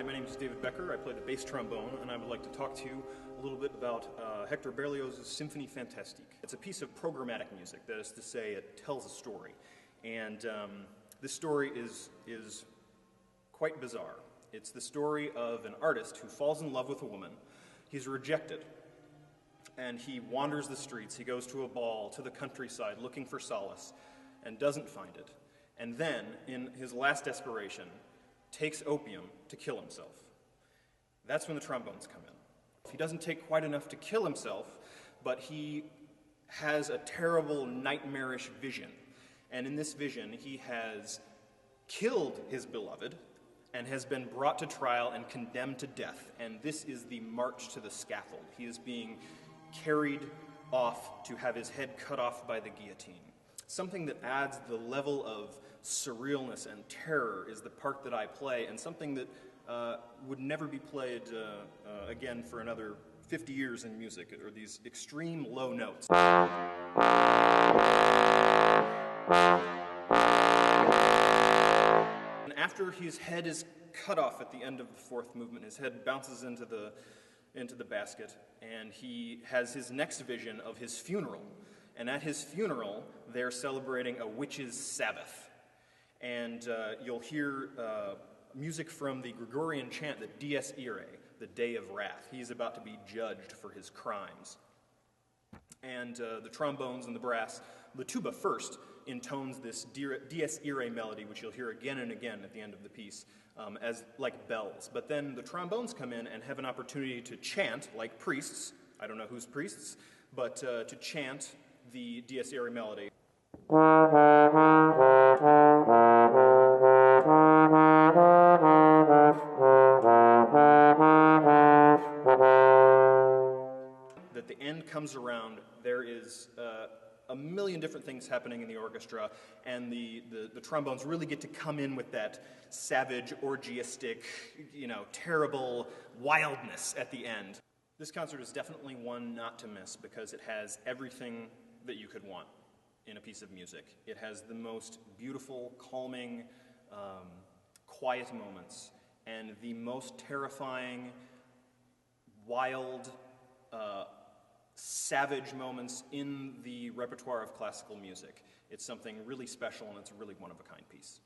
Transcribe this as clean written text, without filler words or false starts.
my name is David Becker. I play the bass trombone, and I would like to talk to you a little bit about Hector Berlioz's Symphonie Fantastique. It's a piece of programmatic music, that is to say, it tells a story. And this story is quite bizarre. It's the story of an artist who falls in love with a woman. He's rejected, and he wanders the streets. He goes to a ball, to the countryside, looking for solace, and doesn't find it. And then, in his last desperation, takes opium to kill himself. That's when the trombones come in. He doesn't take quite enough to kill himself, but he has a terrible, nightmarish vision. And in this vision, he has killed his beloved and has been brought to trial and condemned to death. And this is the march to the scaffold. He is being carried off to have his head cut off by the guillotine. Something that adds the level of surrealness and terror is the part that I play, and something that would never be played again for another 50 years in music, or these extreme low notes. And after his head is cut off at the end of the fourth movement, his head bounces into the basket, and he has his next vision of his funeral. And at his funeral, they're celebrating a witch's Sabbath. And you'll hear music from the Gregorian chant, the Dies Irae, the Day of Wrath. He's about to be judged for his crimes. And the trombones and the brass, the tuba first, intones this Dies Irae melody, which you'll hear again and again at the end of the piece, as like bells. But then the trombones come in and have an opportunity to chant, like priests. I don't know who's priests, but to chant the Dies Irae melody. That the end comes around, there is a million different things happening in the orchestra, and the trombones really get to come in with that savage, orgiastic, terrible wildness at the end. This concert is definitely one not to miss because it has everything that you could want in a piece of music. It has the most beautiful, calming, quiet moments, and the most terrifying, wild, savage moments in the repertoire of classical music. It's something really special, and it's a really one-of-a-kind piece.